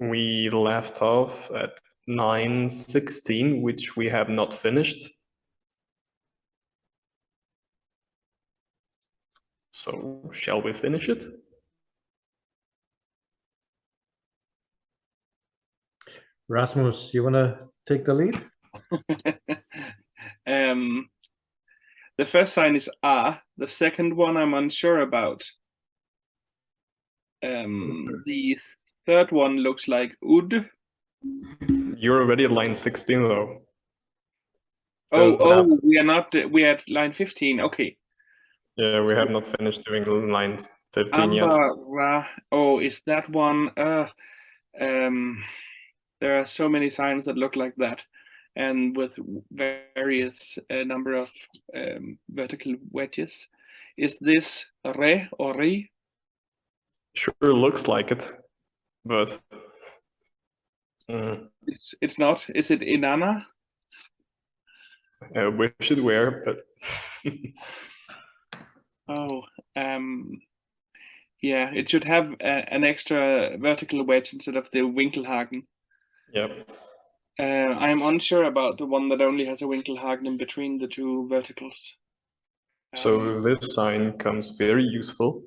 We left off at 9:16, which we have not finished. So shall we finish it? Rasmus, you want to take the lead? The first sign is A. The second one I'm unsure about. The third one looks like Ud. You're already at line 16 though. Oh, we are not. We are at line 15. Okay. Yeah, we have not finished doing line 15 yet. Oh, is that one? There are so many signs that look like that, and with various number of vertical wedges. Is this Re or Ri? Sure looks like it, but It's not. Is it Inanna? I wish it were, but Oh, yeah, it should have an extra vertical wedge instead of the Winkelhaken. Yep. I'm unsure about the one that only has a Winkelhaken in between the two verticals. So this sign comes very useful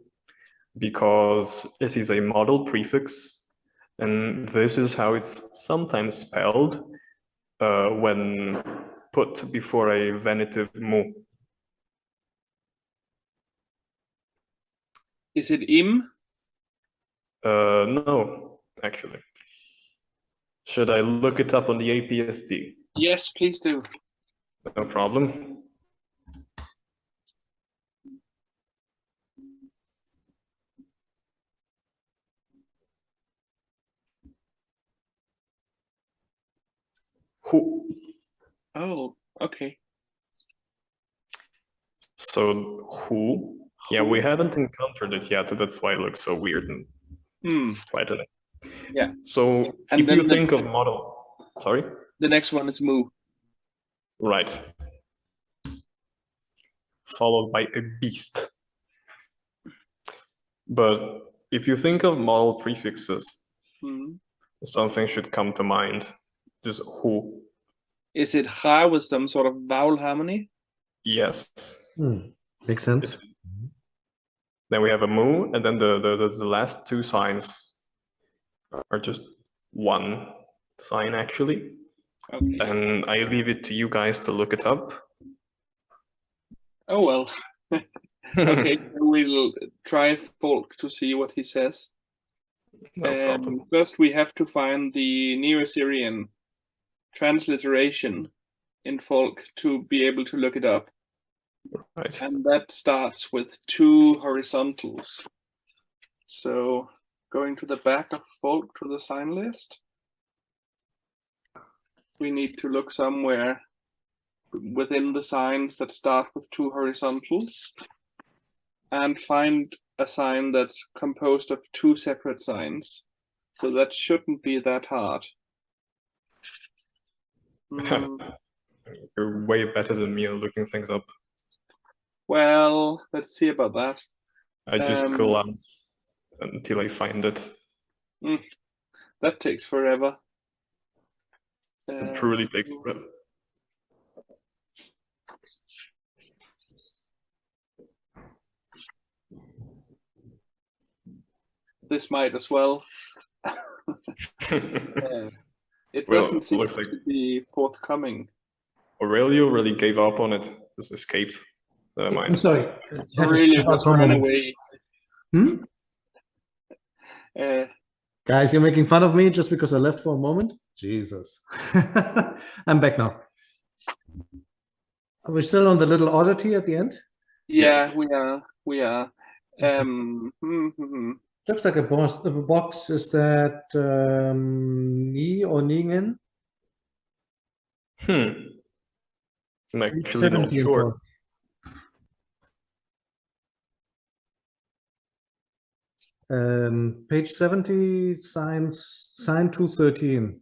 because it is a model prefix, and this is how it's sometimes spelled when put before a venitive mu. Is it im? No, actually. Should I look it up on the APSD? Yes, please do. No problem. Who? Oh, okay. So who? Yeah, we haven't encountered it yet. That's why it looks so weird and frightening. Yeah. So And if you think of model, sorry? The next one is mu. Right. Followed by a beast. But if you think of model prefixes, something should come to mind. This who. Is it ha with some sort of vowel harmony? Yes. Makes sense. Then we have a mu, and then the last two signs are just one sign actually. Okay. And I leave it to you guys to look it up. Oh well. Okay, so we'll try Volk to see what he says. No problem. First, we have to find the Neo-Assyrian transliteration in Volk to be able to look it up. Right. And that starts with two horizontals. So going to the back of Volk to the sign list, we need to look somewhere within the signs that start with two horizontals and find a sign that's composed of two separate signs. So that shouldn't be that hard. You're way better than me at looking things up. Well, let's see about that. I just glance until I find it. That takes forever. It truly takes forever. This might as well. It doesn't seem looks like to be forthcoming. Aurelio really gave up on it. Just escaped. Never mind. I'm sorry. Aurelio just ran away. Guys, you're making fun of me just because I left for a moment? Jesus. I'm back now. Are we still on the little oddity at the end? Yeah, Yes. we are. Looks like a box. Is that Ni or Ningen? I'm actually not sure. Page 70, sign 213.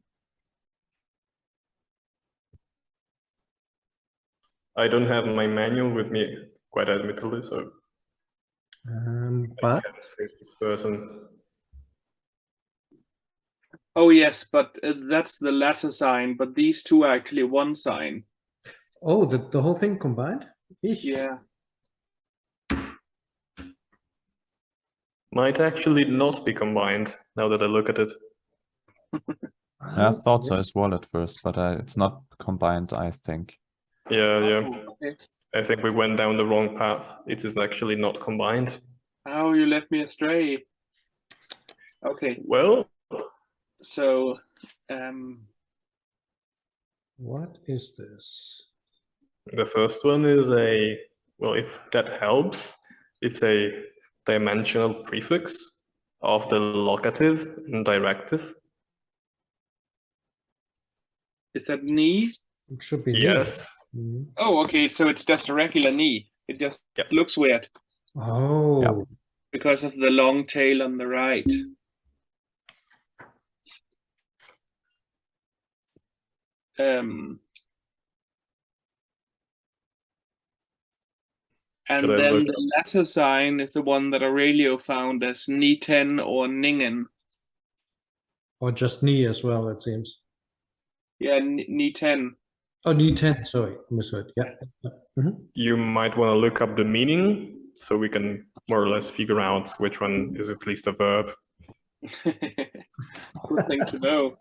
I don't have my manual with me, quite admittedly, so But I can't say this person. Oh yes, but that's the latter sign. But these two are actually one sign. Oh, the whole thing combined? Eesh. Yeah. Might actually not be combined now that I look at it. I thought so as well at first, but it's not combined, I think. Yeah, yeah. Oh, okay. I think we went down the wrong path. It is actually not combined. Oh, you led me astray. Okay, Well, so What is this? the first one is well, if that helps, it's a dimensional prefix of the locative and directive. is that knee? It should be Yes. knee. Oh, okay, so it's just a regular knee. It just Yeah. looks weird Oh, Yeah. because of the long tail on the right. And Should I then look- the latter sign is the one that Aurelio found as Niten or Ningen. or just knee as well, it seems. Yeah, Niten. Oh, knee 10, sorry, misheard. Yeah. Mhm. You might want to look up the meaning so we can more or less figure out which one is at least a verb. Good thing to know.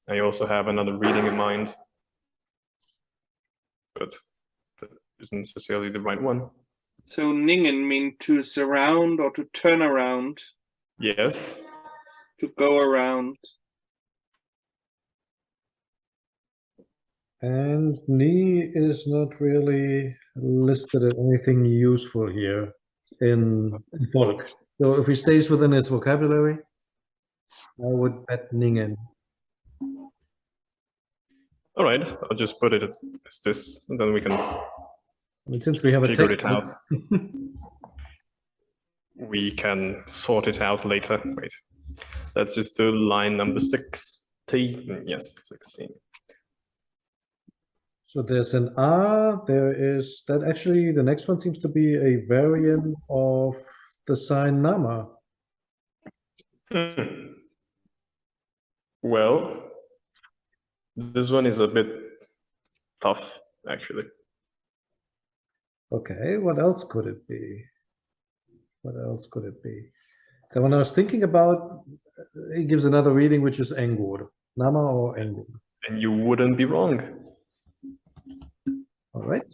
I also have another reading in mind, but that isn't necessarily the right one. So Ningen mean to surround or to turn around, Yes. to go around. And knee is not really listed as anything useful here in Volk. So if he stays within his vocabulary, I would bet Ningen. All right, I'll just put it as this, and then we can I mean, since we have a figure text, it out. We can sort it out later. Wait, let's just do line number 16. Yes, 16. so there's an R, there is, that actually, the next one seems to be a variant of the sign Nama. Well, this one is a bit tough, actually. Okay, what else could it be? What else could it be? The one I was thinking about, it gives another reading, which is Engur. Nama or Engur. And you wouldn't be wrong. All right.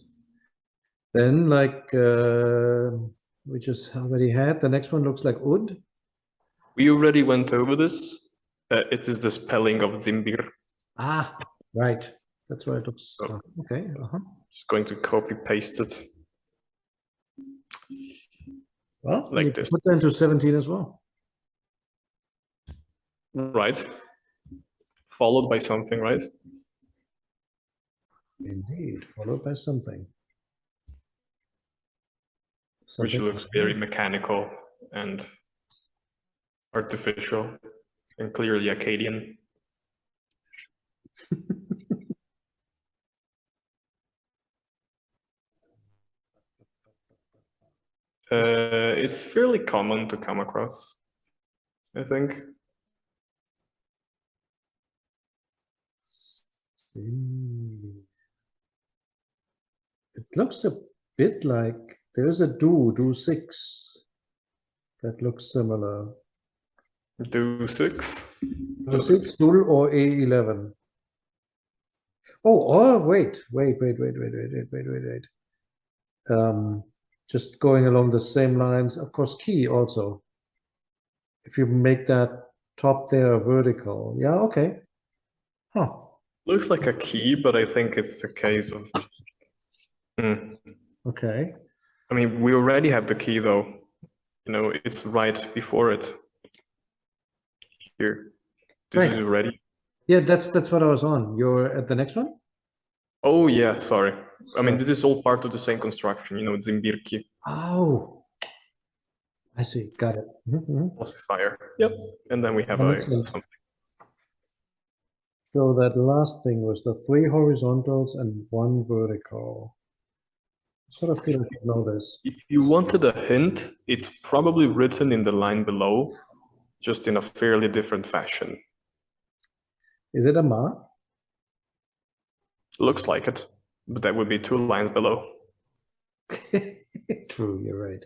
Then, like we just already had, the next one looks like Ud. We already went over this. It is the spelling of Zimbir. Ah, right. That's why it looks. Oh. Okay. Just going to copy paste it. Well, Like you this. put that into 17 as well. Right. Followed by something, right? Indeed, followed by something. Which Something- looks very mechanical and artificial and clearly Akkadian. It's fairly common to come across, I think. It looks a bit like there's a do 6 that looks similar. Do 6. Do 6, Dul or A11. Oh, wait. Just going along the same lines, of course, key also. If you make that top there vertical, yeah, okay. Huh. Looks like a key, but I think it's a case of. Okay. I mean, we already have the key though. You know, it's right before it. Here. This Right. is already. Yeah, that's what I was on. You're at the next one? Oh yeah, sorry. I mean, this is all part of the same construction, you know, Zimbirki. Oh, I see. Got it. Falsifier. Yep. And then we have That makes sense. something. So that last thing was the 3 horizontals and 1 vertical. Sort of feel like you know this. If you wanted a hint, it's probably written in the line below, just in a fairly different fashion. Is it a ma? Looks like it, but that would be 2 lines below. True, you're right.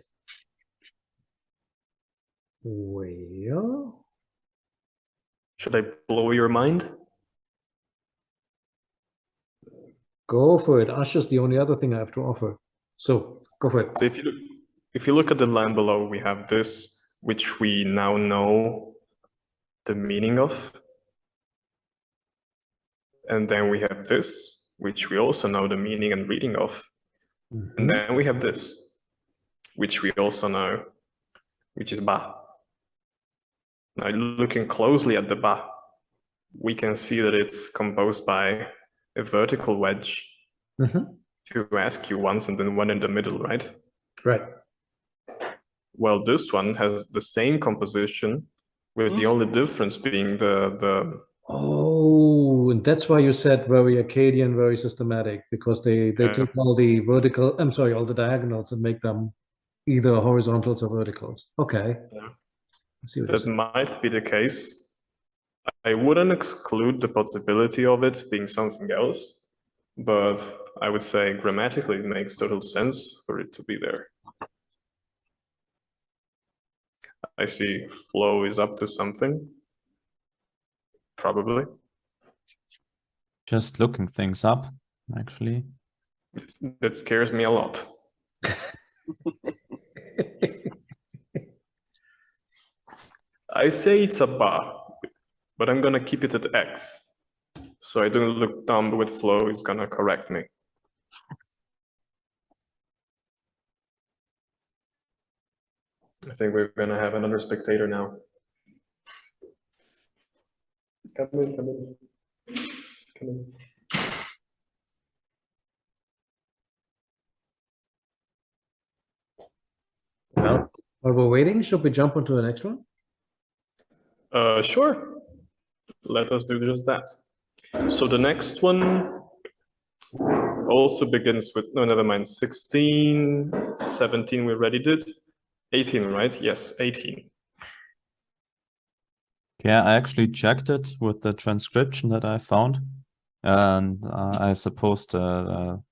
Well, Should I blow your mind? go for it. Asha's the only other thing I have to offer. So go for it. So if you look at the line below, we have this, which we now know the meaning of. And then we have this, which we also know the meaning and reading of. And then we have this, which we also know, which is ba. Now, looking closely at the ba, we can see that it's composed by a vertical wedge, 2 askew ones and then 1 in the middle, right? Right. Well, this one has the same composition, with the only difference being the Oh, and that's why you said very Akkadian, very systematic, because they take all the all the diagonals and make them either horizontals or verticals. Okay. Yeah. I see what That might be the case. I wouldn't exclude the possibility of it being something else, but I would say grammatically it makes total sense for it to be there. I see flow is up to something. Probably. Just looking things up, actually. That scares me a lot. I say it's a ba, but I'm gonna keep it at X. So I don't look dumb with flow, it's gonna correct me. I think we're gonna have another spectator now. Come in, come in. Come in. Well, while we're waiting, should we jump onto the next one? Sure. Let us do just that. So the next one also begins with, no, never mind, 16, 17 we already did. 18, right? Yes, 18. Yeah, I actually checked it with the transcription that I found, and I suppose the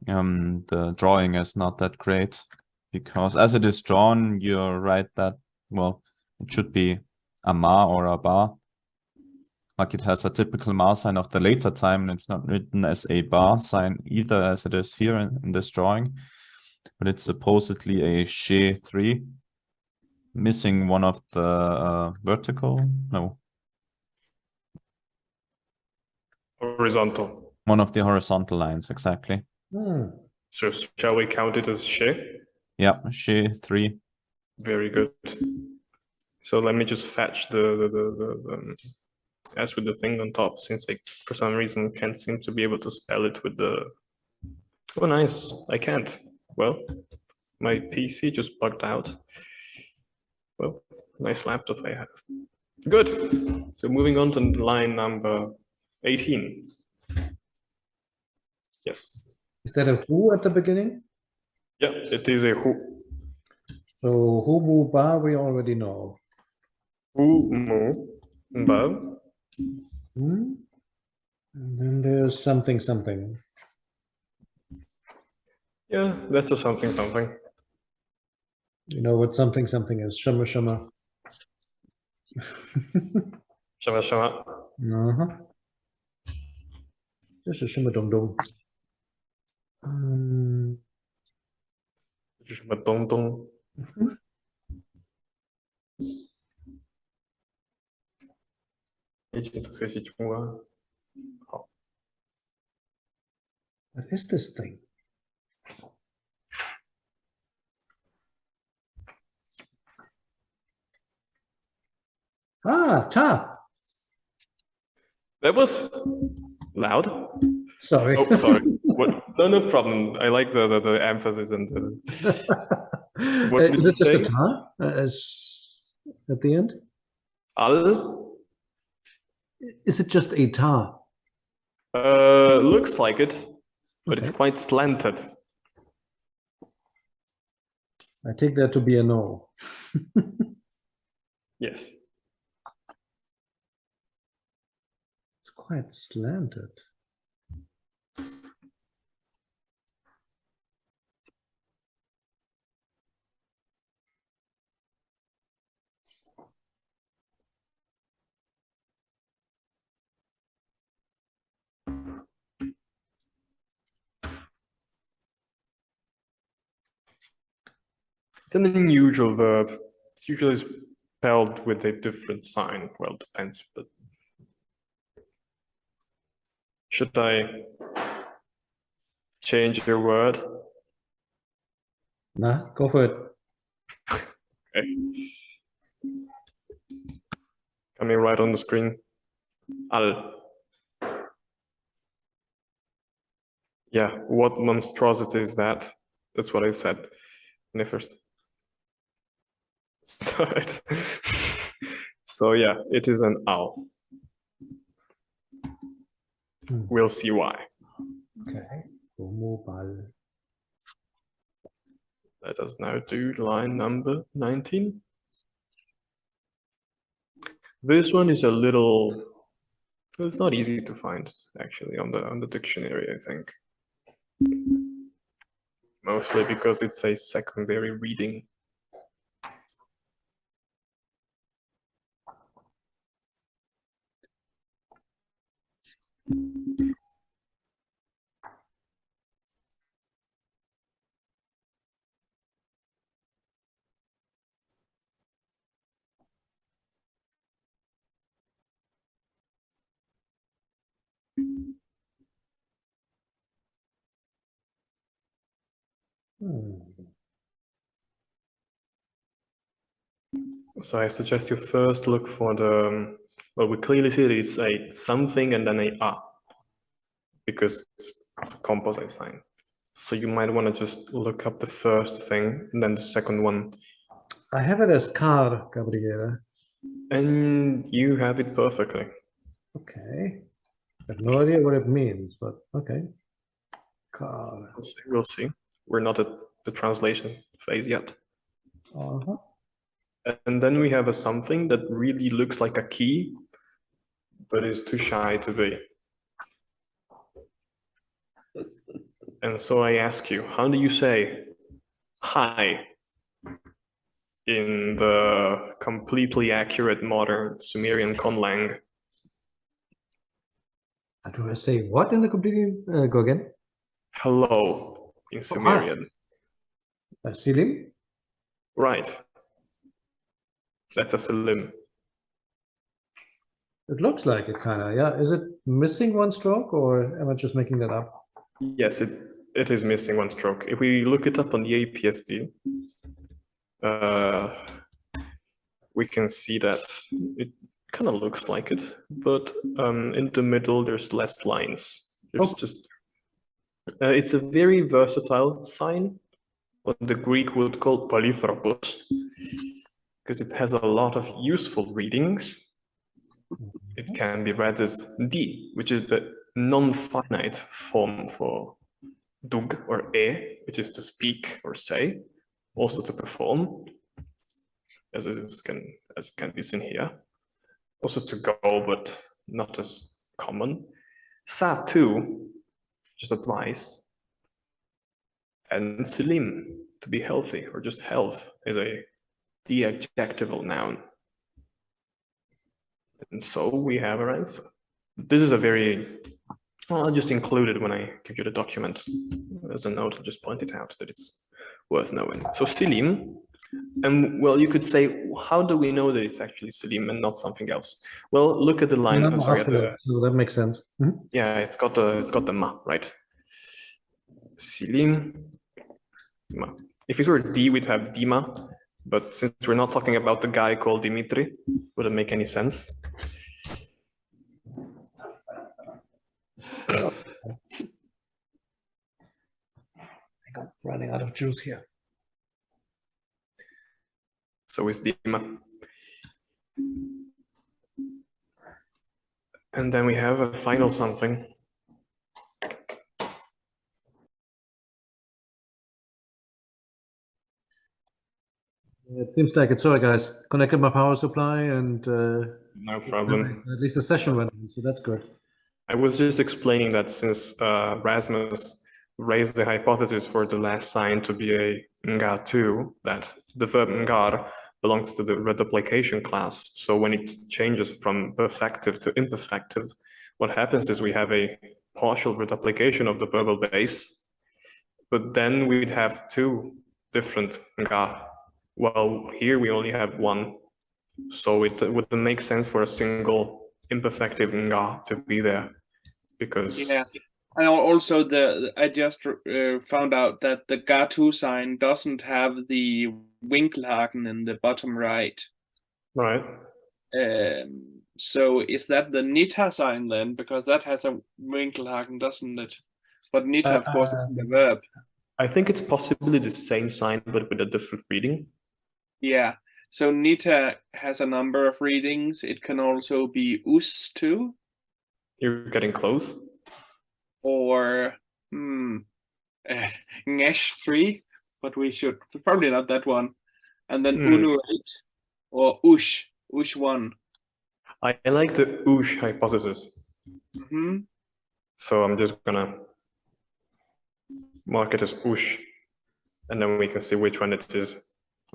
drawing is not that great, because as it is drawn, you're right that, well, it should be a ma or a ba. Like it has a typical ma sign of the later time, and it's not written as a ba sign either, as it is here in this drawing, but it's supposedly a she 3. Missing one of the vertical, no. Horizontal. One of the horizontal lines, exactly. So shall we count it as she? Yeah, she 3. Very good. So let me just fetch the S with the thing on top, since I, for some reason, can't seem to be able to spell it with the... Oh, nice. I can't. Well, my PC just bugged out. Well, nice laptop I have. Good. So moving on to line number 18. Yes. Is that a who at the beginning? Yeah, it is a who. So who, bu, ba, we already know. Who, mu, ba. And then there's something, something. Yeah, that's a something, something. You know what something, something is? Shama, shama. Shama, shama. Just a shima, dong, dong. Shama, dong, dong. What is this thing? Ah, ta. That was loud. Sorry. Oh, sorry. What? No problem. I like the emphasis and the. What did is you it just say? a ta as at the end? Al? Is it just a ta? Looks like it, but it's Okay. quite slanted. I take that to be a no. Yes. It's quite slanted. It's an unusual verb. It's usually spelled with a different sign. Well, depends, but should I change your word? Nah, go for it. Okay. Coming right on the screen. Al. Yeah, what monstrosity is that? That's what I said when I first saw it. So yeah, it is an al. We'll see why. Okay. Mobile. Let us now do line number 19. This one is a little, it's not easy to find actually on the dictionary, I think. Mostly because it's a secondary reading. So I suggest you first look for the, well, we clearly see that it's a something and then a because it's a composite sign. So you might want to just look up the first thing and then the second one. I have it as car, Gabriele. And you have it perfectly. Okay. I have no idea what it means, but okay. Car. We'll see. We're not at the translation phase yet. Uh-huh. And then we have a something that really looks like a key, but is too shy to be. And so I ask you, how do you say hi in the completely accurate modern Sumerian conlang? How do I say what in the completely? Go again. Hello in Sumerian. Silim? Right. That's a salim. It looks like it, kind of. Yeah. Is it missing one stroke, or am I just making that up? Yes, it is missing one stroke. If we look it up on the APSD, we can see that it kind of looks like it, but in the middle there's less lines. There's just it's a very versatile sign, what the Greek would call polythropos, because it has a lot of useful readings. It can be read as D, which is the non-finite form for dug or e, which is to speak or say, also to perform, as it can be seen here. Also to go, but not as common. Sa too, just advice. And silim, to be healthy, or just health, is a de-adjectival noun. And so we have our answer. This is a very, well, I'll just include it when I give you the document. As a note, I'll just point it out that it's worth knowing. So silim, and well, you could say, how do we know that it's actually silim and not something else? Well, look at the line. Yeah, so that makes sense. Yeah, it's got the ma, right? Silim, ma. If it were D, we'd have Dima, but since we're not talking about the guy called Dimitri, wouldn't make any sense. I think I'm running out of juice here. So is Dima. And then we have a final something. It seems like it. Sorry, guys. Connected my power supply and No problem. at least the session went on, so that's good. I was just explaining that since Rasmus raised the hypothesis for the last sign to be a nga2, that the verb ngar belongs to the reduplication class. So when it changes from perfective to imperfective, what happens is we have a partial reduplication of the verbal base, but then we'd have two different nga. Well, here we only have one, so it wouldn't make sense for a single imperfective nga to be there, because Yeah, and also I just found out that the Ga2 sign doesn't have the Winkelhaken in the bottom right. right. So is that the Nita sign then? Because that has a Winkelhaken, doesn't it? But Nita, of course, is the verb. I think it's possibly the same sign, but with a different reading. Yeah. So Nita has a number of readings. It can also be Us too, You're getting close. or Ngesh 3, but we should probably not that one. And then Unu 8 or Ush 1. I like the Ush hypothesis. So I'm just gonna mark it as Ush, and then we can see which one it is.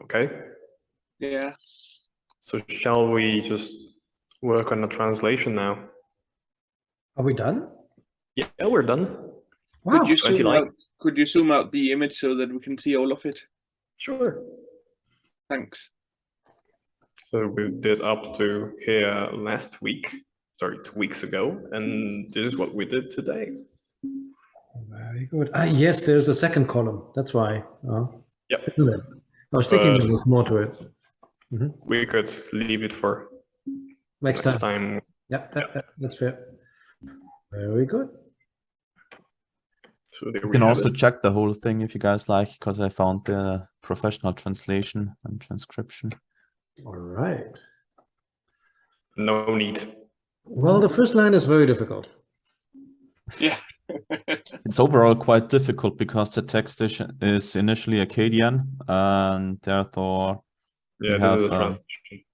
Okay. Yeah. So shall we just work on the translation now? Are we done? Yeah, we're done. Wow. Could you zoom out the image so that we can see all of it? Sure. Thanks. So we did up to here last week, sorry, 2 weeks ago, and this is what we did today. Very good. Yes, there's a second column. That's why. Yep. I was thinking there was more to it. We could leave it for next time. Yeah, that's fair. Very good. So there You we can have also it. check the whole thing if you guys like, because I found the professional translation and transcription. All right. No need. Well, the first line is very difficult. Yeah. It's overall quite difficult because the text is initially Akkadian, and therefore Yeah, we this is have a translation.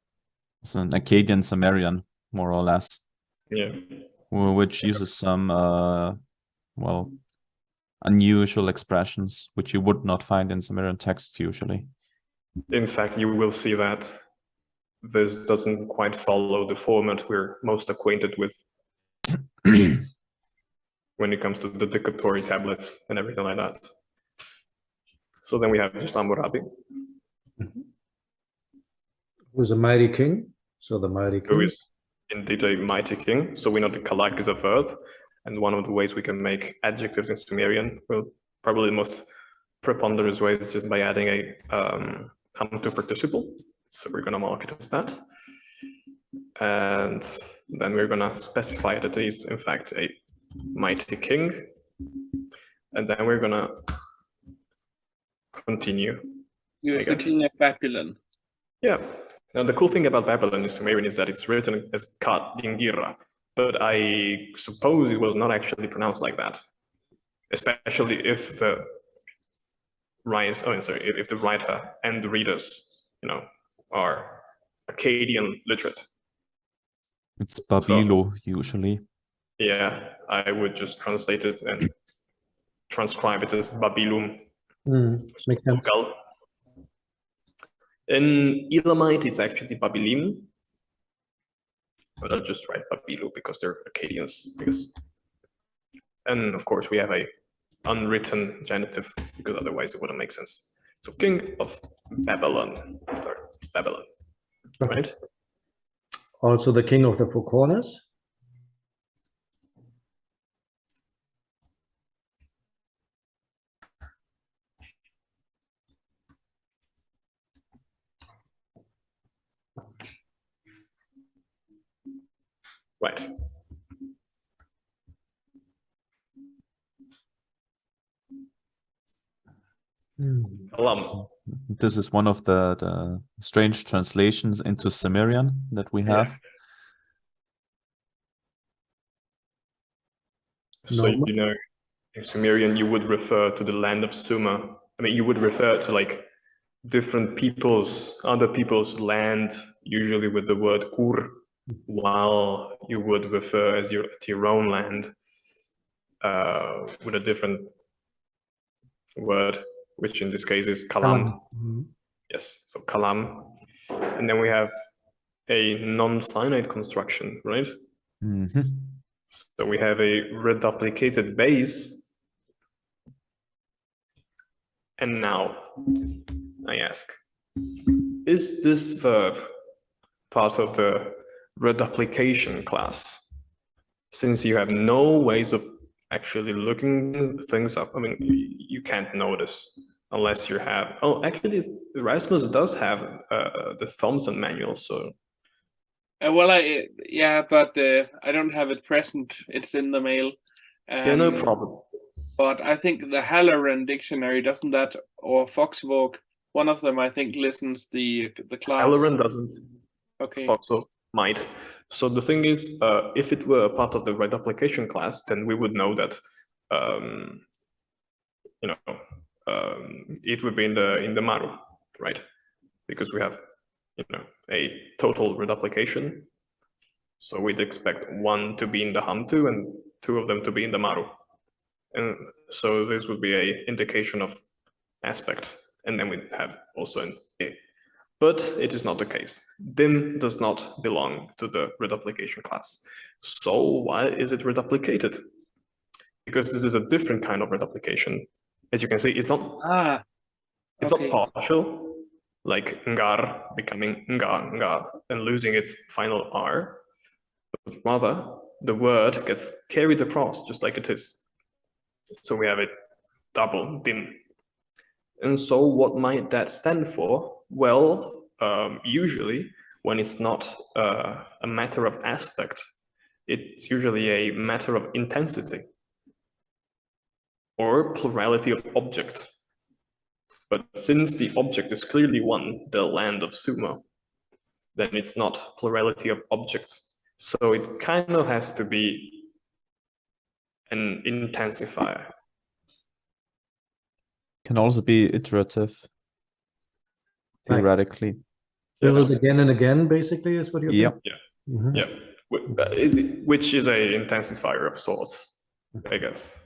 it's an Akkadian Sumerian, more or less, Yeah. which uses some well, unusual expressions which you would not find in Sumerian text usually. In fact, you will see that this doesn't quite follow the format we're most acquainted with when it comes to the decatory tablets and everything like that. So then we have just Hammurabi, Who's a mighty king? So the mighty king. who is indeed a mighty king. So we know the kalak is a verb, and one of the ways we can make adjectives in Sumerian, well, probably the most preponderant way is just by adding a hamtu participle. So we're going to mark it as that. And then we're going to specify that it is, in fact, a mighty king. And then we're going to continue. He was the king of Babylon. Yeah. Now, the cool thing about Babylon in Sumerian is that it's written as Kat Dingira, but I suppose it was not actually pronounced like that, especially if the if the writer and the readers, are Akkadian literate. It's Babilo usually. Yeah, I would just translate it and transcribe it as Babilum. Makes sense. In Elamite, it's actually Babilim, but I'll just write Babilu because they're Akkadians. And of course, we have a unwritten genitive because otherwise it wouldn't make sense. So king of Babylon, or Babylon, right? Also the king of the four corners. Right. This is one of the strange translations into Sumerian that we have. So, in Sumerian, you would refer to the land of Sumer. I mean, you would refer to different people's, other people's land, usually with the word kur, while you would refer as to your own land with a different word, which in this case is kalam. Yes, so kalam. And then we have a non-finite construction, right? So we have a reduplicated base. And now I ask, is this verb part of the reduplication class? Since you have no ways of actually looking things up, I mean, you can't notice unless you have, oh, actually Erasmus does have the Thomson manual, so. Well, yeah, but I don't have it present. It's in the mail. Yeah, no problem. But I think the Halloran dictionary, doesn't that, or Foxvolk, one of them, I think, listens the class. Halloran doesn't. Okay. Foxvolk might. So the thing is, if it were a part of the reduplication class, then we would know that, it would be in the Maru, right? Because we have, a total reduplication. So we'd expect one to be in the Hamtu and two of them to be in the Maru. And so this would be an indication of aspect. And then we have also an E. But it is not the case. Dim does not belong to the reduplication class. So why is it reduplicated? Because this is a different kind of reduplication. As you can see, it's not it's not partial, like ngar becoming nga, and losing its final R. But rather, the word gets carried across just like it is. So we have a double dim. And so what might that stand for? Well, usually when it's not a matter of aspect, it's usually a matter of intensity or plurality of object. But since the object is clearly one, the land of Sumer, then it's not plurality of object. So it kind of has to be an intensifier. Can also be iterative, theoretically. Build it again and again, basically, is what you're Yep. saying? Yeah. Which is a intensifier of sorts, I guess.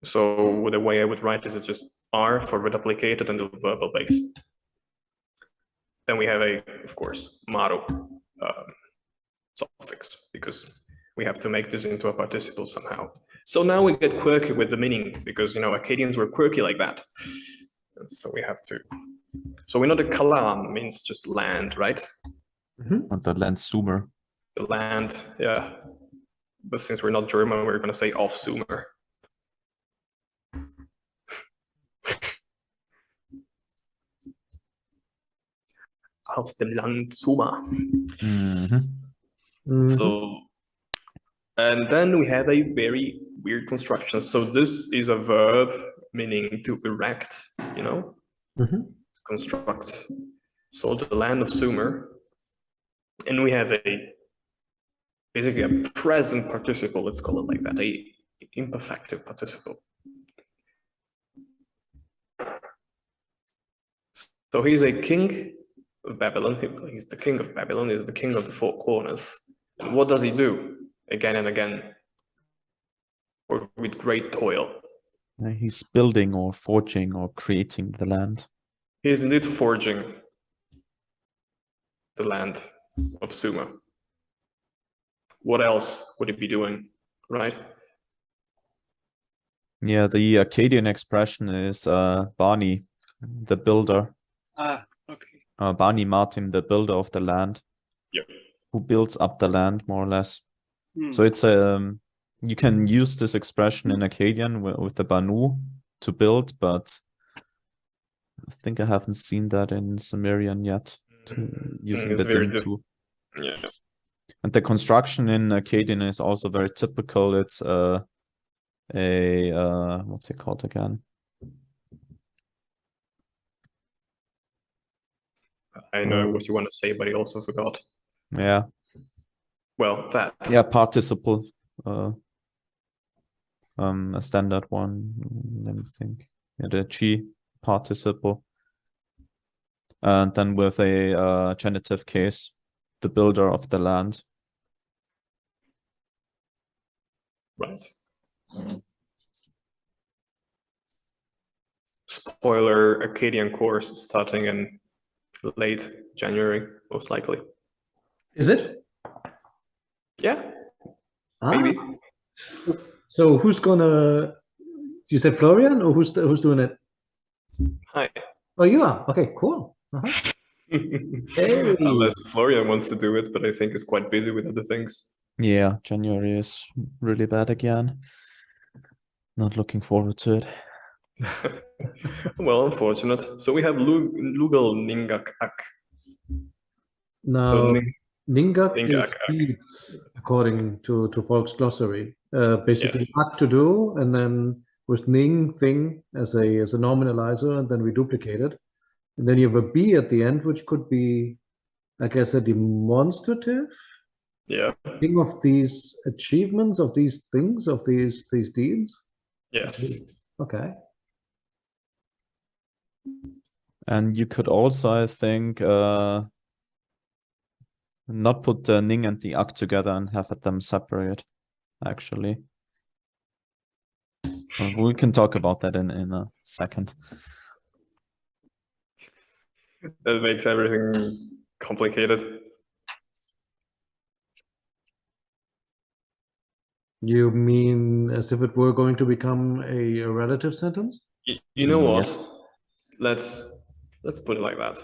So the way I would write this is just R for reduplicated and the verbal base. Then we have of course, Maru suffix, because we have to make this into a participle somehow. So now we get quirky with the meaning, because Akkadians were quirky like that. And so we have to. So we know the kalam means just land, right? And the land Sumer. The land, yeah. But since we're not German, we're gonna say of Sumer. Aus dem Land Sumer. So, and then we have a very weird construction. So this is a verb meaning to erect, construct. So the land of Sumer, and we have basically a present participle, let's call it like that, a imperfective participle. So he's a king of Babylon. He's the king of Babylon. He's the king of the four corners. And what does he do again and again, or with great toil? He's building or forging or creating the land. He is indeed forging the land of Sumer. What else would he be doing, right? Yeah, the Akkadian expression is Bani, the builder. Okay. Bani Martin, the builder of the land. Yep. Who builds up the land, more or less. So it's you can use this expression in Akkadian with the Banu to build, but I think I haven't seen that in Sumerian yet, using the dim too. Yeah. And the construction in Akkadian is also very typical. It's what's it called again? I know what you want to say, but I also forgot. Yeah. Well, that. Yeah, participle. A standard one. Let me think. Yeah, the G participle. And then with a genitive case, the builder of the land. Right. Spoiler, Acadian course starting in late January, most likely. Is it? Yeah, Ah, maybe. so who's gonna? You said Florian, or who's doing it? Hi. Oh, you are. Okay, cool. Uh-huh. Hey. Unless Florian wants to do it, but I think he's quite busy with other things. Yeah, January is really bad again. Not looking forward to it. Well, unfortunate. So we have Lugal Ningak Ak. Now, So Ningak Ningak is Ak. deeds, according to Volk's glossary. Basically, Yes. Ak to do, and then with Ning thing as a nominalizer, and then we duplicate it. And then you have a B at the end, which could be, I guess, a demonstrative Yeah. thing of these achievements, of these things, of these deeds. Yes. Okay. And you could also, I think, not put the Ning and the Ak together and have them separate, actually. We can talk about that in a second. That makes everything complicated. You mean as if it were going to become a relative sentence? You know what? Yes. Let's put it like that.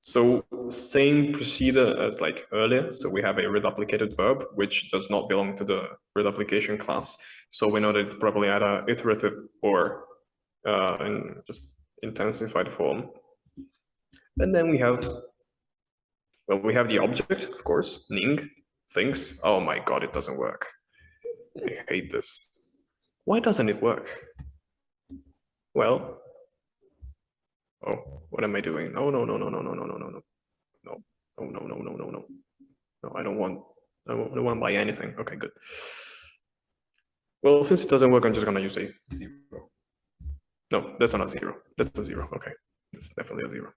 So same procedure as like earlier. So we have a reduplicated verb, which does not belong to the reduplication class. So we know that it's probably either iterative or in just intensified form. And then we have, well, we have the object, of course, Ning, things. Oh my God, it doesn't work. I hate this. Why doesn't it work? Well, oh, what am I doing? No. No, I don't want to buy anything. Okay, good. Well, since it doesn't work, I'm just gonna use a 0. No, that's not a 0. That's a 0. Okay, that's definitely a 0.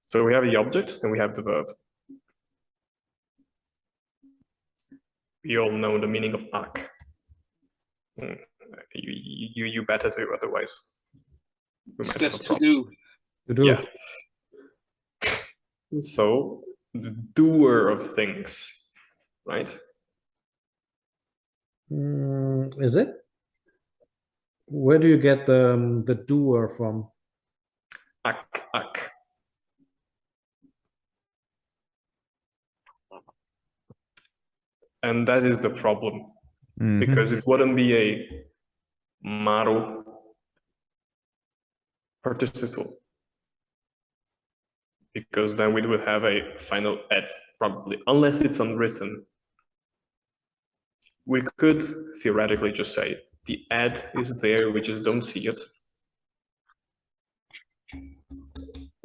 So we have the object and we have the verb. We all know the meaning of ak. You better do, otherwise we might have a Just to problem. do. To do. Yeah. So the doer of things, right? Is it? Where do you get the doer from? Ak. And that is the problem, because it wouldn't be a maru participle, because then we would have a final ed, probably, unless it's unwritten. We could theoretically just say the ed is there, we just don't see it.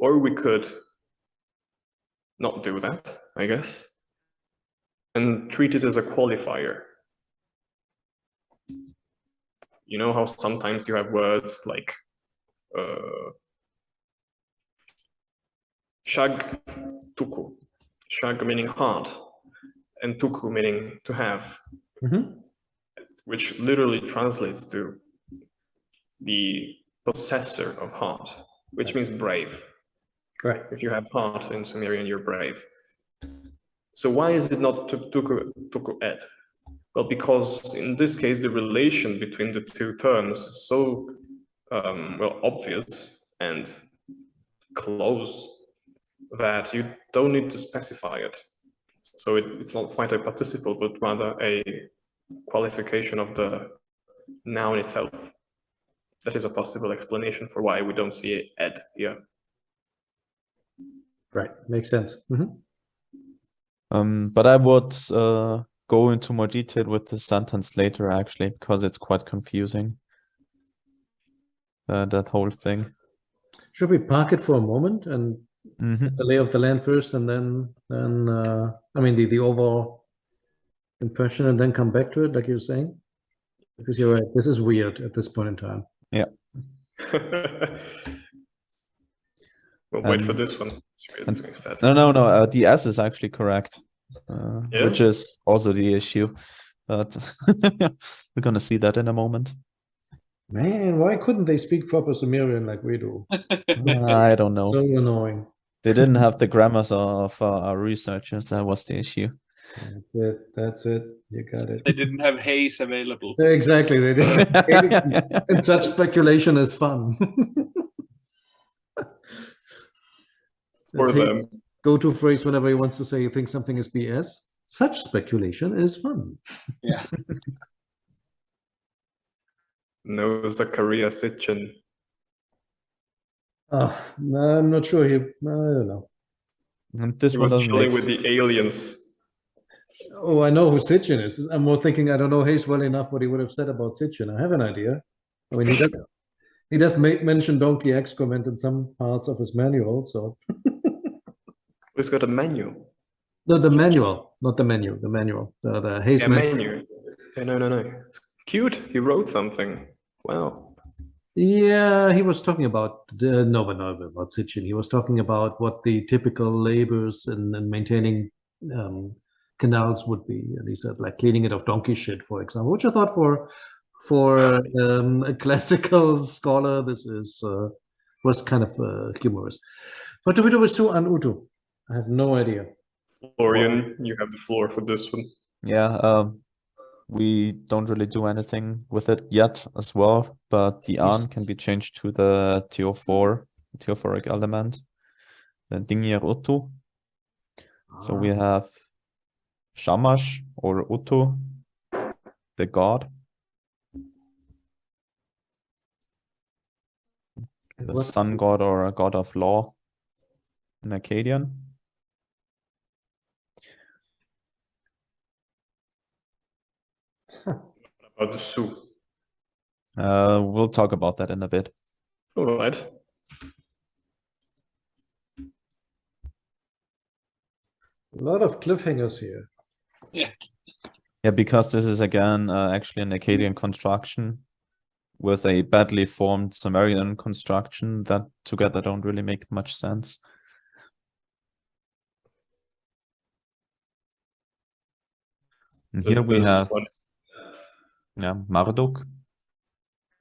Or we could not do that, I guess, and treat it as a qualifier. You know how sometimes you have words like shag tuku, shag meaning heart, and tuku meaning to have, which literally translates to the possessor of heart, which means brave. Right. If you have heart in Sumerian, you're brave. So why is it not tuku ed? Well, because in this case, the relation between the two terms is so well obvious and close that you don't need to specify it. So it's not quite a participle, but rather a qualification of the noun itself. That is a possible explanation for why we don't see ed here. Right, makes sense. But I would go into more detail with the sentence later, actually, because it's quite confusing. That whole thing. Should we park it for a moment and the lay of the land first, and then I mean the overall impression, and then come back to it, like you're saying? Because you're right, this is weird at this point in time. We'll wait for And- this one. See what it's instead. No. The S is actually correct, Yeah? which is also the issue. But we're gonna see that in a moment. Man, why couldn't they speak proper Sumerian like we do? I don't know. So annoying. They didn't have the grammars of our researchers. That was the issue. That's it. That's it. You got it. They didn't have haze available. Exactly. They did. And such speculation is fun. For That's his them. go-to phrase whenever he wants to say he thinks something is BS. Such speculation is fun. Yeah. No Zachariah Sitchin. No, I'm not sure. I don't know. And this He one was doesn't chilling make with the aliens. Oh, I know who Sitchin is. I'm more thinking I don't know Hayes well enough what he would have said about Sitchin. I have an idea. I mean, he does mention donkey excrement in some parts of his manual. So Who's got a menu? no, the manual, not the menu. The manual. The Hayes Yeah, manual. menu. Yeah, no. It's cute. He wrote something. Wow. Yeah, he was talking about no, but not about Sitchin. He was talking about what the typical labors and maintaining canals would be, and he said like cleaning it of donkey shit, for example, which I thought for a classical scholar, this is was kind of humorous. But to an Utu, I have no idea. Florian, you have the floor for this one. Yeah, we don't really do anything with it yet as well, but the an can be changed to the theophoric element, the Dingir Utu. So we have Shamash or Utu, the god, the sun god or a god of law in Akkadian. About the Sioux. We'll talk about that in a bit. All right. A lot of cliffhangers here. Yeah, because this is again actually an Akkadian construction with a badly formed Sumerian construction that together don't really make much sense. And here we This have one. Marduk,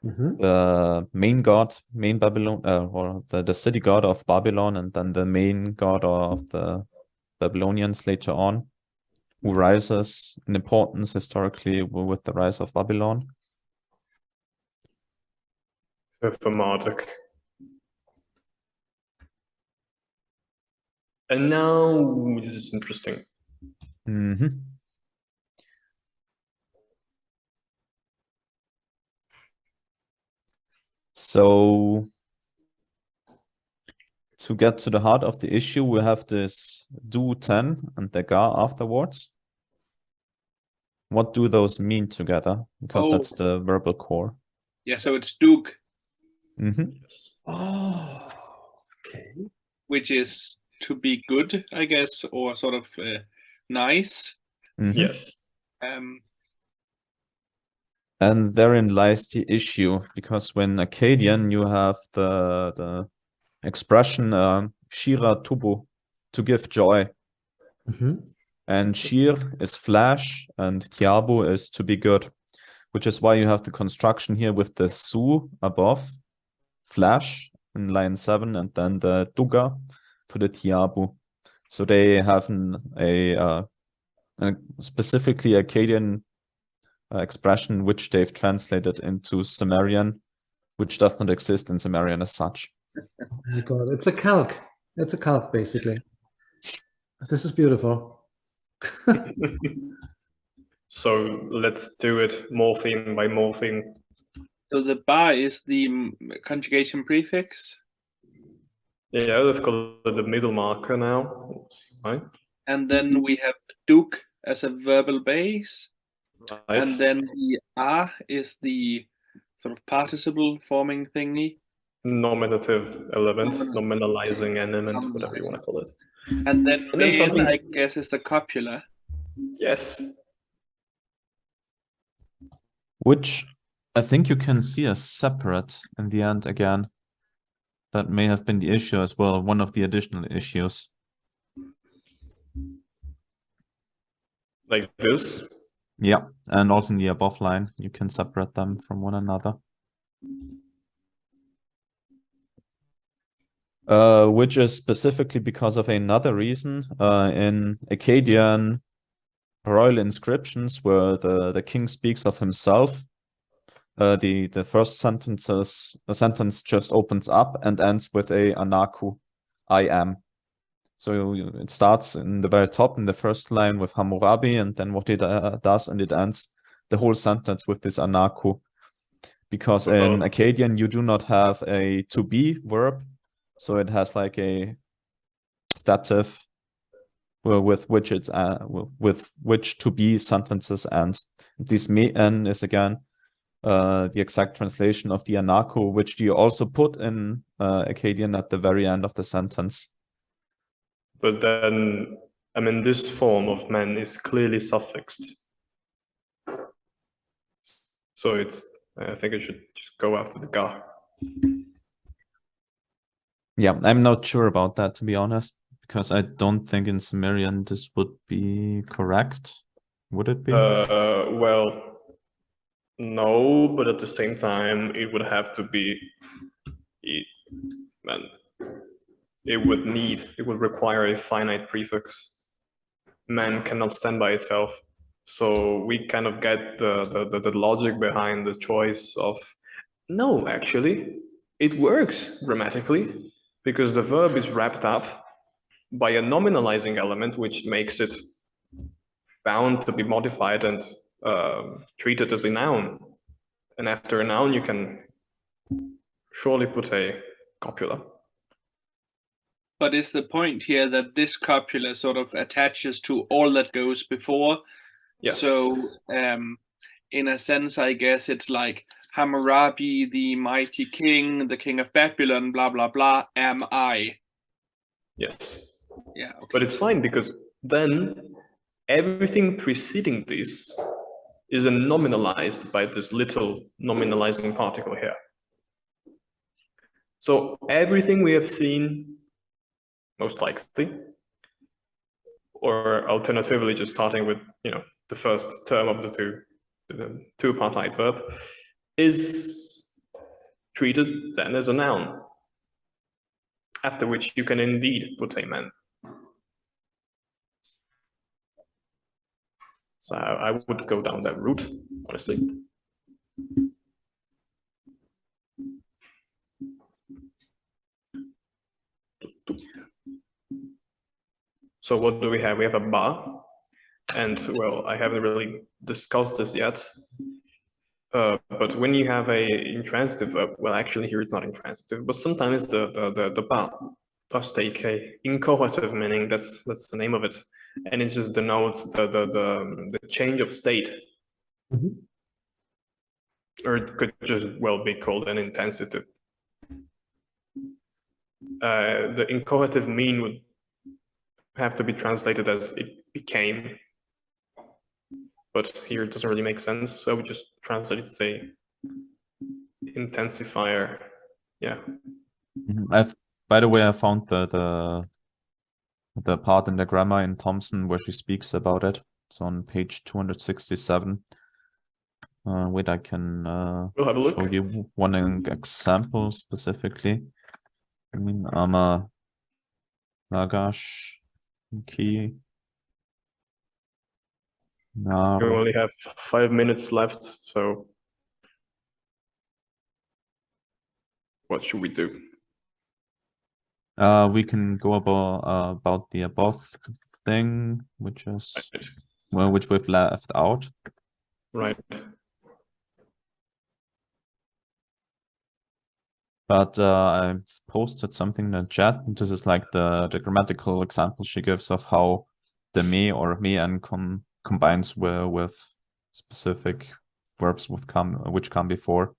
Mhm. the main god, main Babylon, or the city god of Babylon, and then the main god of the Babylonians later on, who rises in importance historically with the rise of Babylon. For Marduk. And now this is interesting. So to get to the heart of the issue, we have this do 10 and the ga afterwards. What do those mean together? Because that's the verbal core. Yeah, so it's Duke, Yes. Oh, okay. which is to be good, I guess, or sort of nice. Yes. And therein lies the issue, because when Akkadian, you have the expression Shira Tubu, to give joy. And Shir is flash, and Tiabu is to be good, which is why you have the construction here with the Su above, flash in line 7, and then the Duga for the Tiabu. So they have a specifically Akkadian expression which they've translated into Sumerian, which does not exist in Sumerian as such. Oh my God, it's a calc. It's a calc, basically. This is beautiful. So let's do it morpheme by morpheme. So the ba is the conjugation prefix. Yeah, let's call it the middle marker now. Let's see why. And then we have Duke as a verbal base. Right. And then the a is the sort of participle forming thingy. Nominative element, nominalizing element, whatever you want to call it. And then And then something- I guess, is the copula. Yes. which I think you can see as separate in the end again. That may have been the issue as well, one of the additional issues. Like this? Yeah, and also in the above line, you can separate them from one another. Which is specifically because of another reason. In Akkadian royal inscriptions where the king speaks of himself, the first sentence just opens up and ends with a anaku, I am. So it starts in the very top in the first line with Hammurabi, and then what it does, and it ends the whole sentence with this anaku. Because in Akkadian you do not have a to be verb, so it has like a stative with which it's with which to be sentences end. This me-en is again the exact translation of the anaku, which you also put in Akkadian at the very end of the sentence. But then, I mean, this form of man is clearly suffixed. So I think it should just go after the ga. Yeah, I'm not sure about that, to be honest, because I don't think in Sumerian this would be correct. Would it be? Well, no, but at the same time, it would have to be, it would require a finite prefix. Man cannot stand by itself. So we kind of get the logic behind the choice of, no, actually, it works grammatically because the verb is wrapped up by a nominalizing element, which makes it bound to be modified and treated as a noun. And after a noun, you can surely put a copula. But is the point here that this copula sort of attaches to all that goes before? Yes. So, in a sense, I guess it's like Hammurabi, the mighty king, the king of Babylon, blah, blah, blah, am I. Yes. Yeah. Okay. But it's fine because then everything preceding this is then nominalized by this little nominalizing particle here. So everything we have seen, most likely, or alternatively just starting with, the first term of the two-partite verb, is treated then as a noun, after which you can indeed put a man. So I would go down that route, honestly. So what do we have? We have a ba, and well, I haven't really discussed this yet. But when you have a intransitive verb, well, actually here it's not intransitive, but sometimes the ba does take a incoherent meaning. That's the name of it, and it just denotes the change of state, or it could just well be called an intensitive. The incoherent mean would have to be translated as it became, but here it doesn't really make sense, so I would just translate it to say intensifier. Yeah. By the way, I found the part in the grammar in Thompson where she speaks about it. It's on page 267. Wait, I can we'll have a look. show you one example specifically. I mean, Ama Nagash Key. No. We only have 5 minutes left, so what should we do? We can go about the above thing, which is which we've left out. Right. But I've posted something in the chat. This is like the grammatical example she gives of how the me or me-en combines with specific verbs which come before.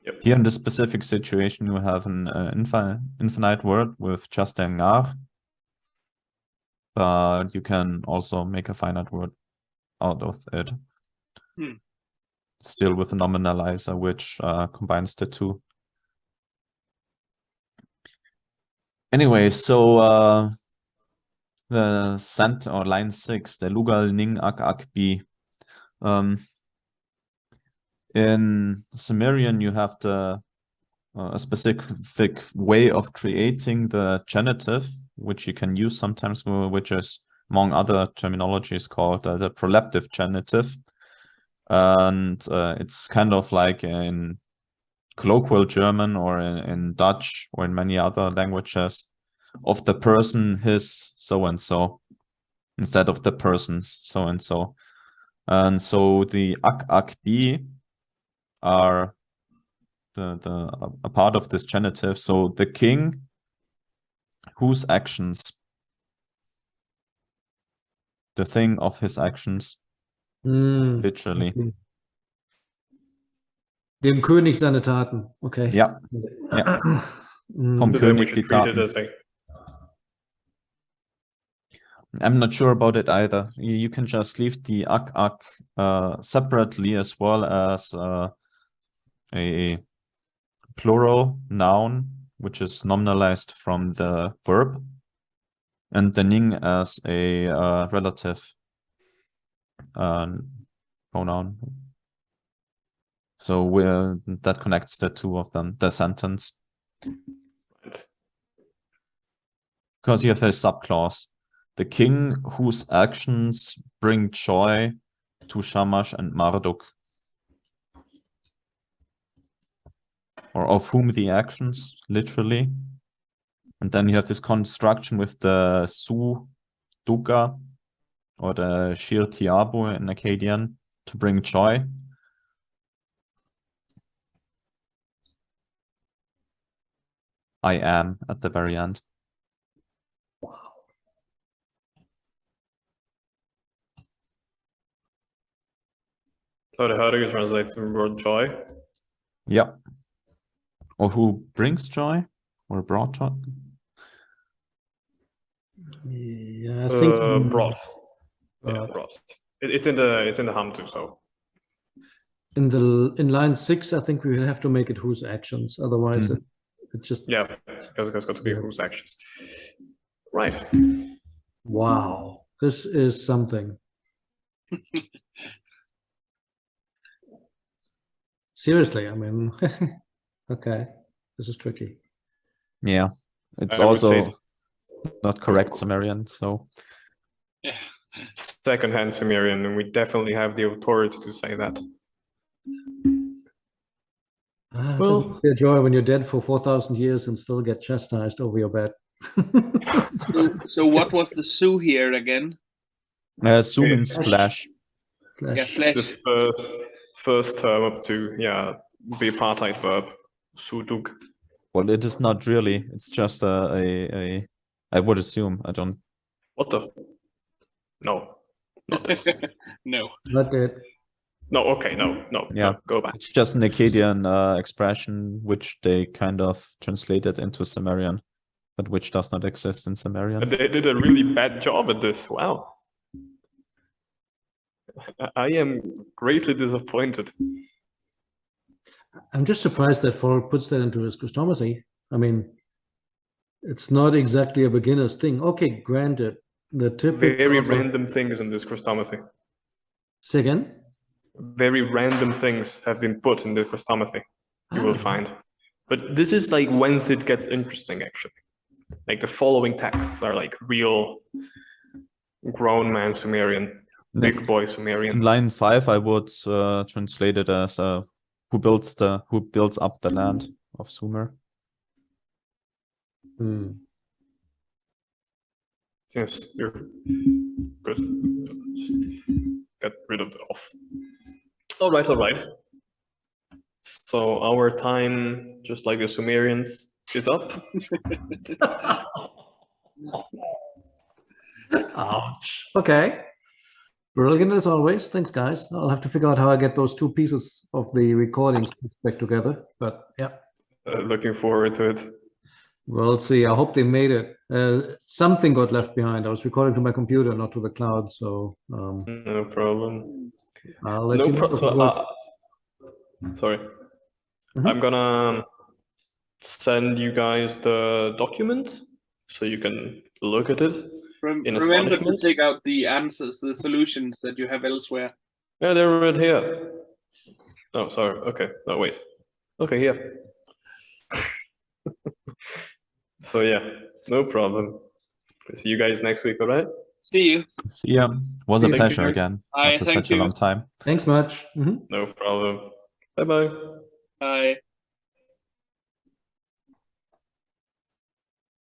Yep. Here in this specific situation, you have an infinite word with just a ngar, but you can also make a finite word out of it. still with a nominalizer, which combines the two. Anyway, so the cent or line 6, the Lugal Ning Ak Ak Bi. In Sumerian, you have the a specific way of creating the genitive, which you can use sometimes, which is, among other terminologies, called the proleptive genitive. And it's kind of like in colloquial German or in Dutch or in many other languages of the person, his, so-and-so, instead of the person's, so-and-so. And so the Ak Ak Bi are a part of this genitive. So the king whose actions, the thing of his actions, literally. Okay. Dem König seine Taten. Okay. Ja. Ja. Vom So then we König should die treat it Taten. as a I'm not sure about it either. You can just leave the Ak Ak separately, as well as a plural noun, which is nominalized from the verb, and the Ning as a relative pronoun. So that connects the two of them, the sentence. Because you have a subclause. The king whose actions bring joy to Shamash and Marduk. Or of whom the actions, literally. And then you have this construction with the Su Duga or the Shir Tiabu in Akkadian to bring joy. I am at the very end. So how do you translate the word joy? Yeah. Or who brings joy or brought joy? Yeah, I think Broth. Yeah, broth. It's in the hum too. So in line 6, I think we will have to make it whose actions. Otherwise, it just yeah, it's got to be whose actions. Right. wow. This is something. Seriously, I mean, okay, this is tricky. Yeah. It's I would also say not correct Sumerian, so Yeah. second-hand Sumerian, and we definitely have the authority to say that. Well, their joy when you're dead for 4,000 years and still get chastised over your bed. So what was the Su here again? Su means flesh. Yeah, Flesh. flesh. The first term of two, yeah, the apartheid verb, suduk. Well, it is not really. It's just a I would assume. I don't. What the? No, not this. No. Not it. No, okay, no, Yeah. no, go back. It's just an Akkadian expression which they kind of translated into Sumerian, but which does not exist in Sumerian. They did a really bad job at this. Wow. I am greatly disappointed. I'm just surprised that Volk puts that into his Christomathy. I mean, it's not exactly a beginner's thing. Okay, granted, the typical... Very random things in this Christomathy. Say again? Very random things have been put in the Christomathy, you will find. But this is like whence it gets interesting, actually. Like the following texts are like real grown man Sumerian, big boy Sumerian. In line 5, I would translate it as who builds up the land of Sumer. Yes, you're good. Get rid of the off. All right. So our time, just like the Sumerians, is up. Ouch. Okay. Brilliant as always. Thanks, guys. I'll have to figure out how I get those two pieces of the recordings back together. But yeah. Looking forward to it. We'll see. I hope they made it. Something got left behind. I was recording to my computer, not to the cloud. So No problem. I'll let No you know. problem. So Sorry. Mhm. I'm gonna send you guys the document so you can look at it in Remember to astonishment. take out the answers, the solutions that you have elsewhere. Yeah, they're right here. Oh, sorry. Okay. No, wait. Okay, here. So yeah, no problem. See you guys next week, all right? See you. See ya. Was See a you. pleasure Thank you. again Bye, after thank such a you. long time. Thanks much. Mhm. No problem. Bye-bye. Bye.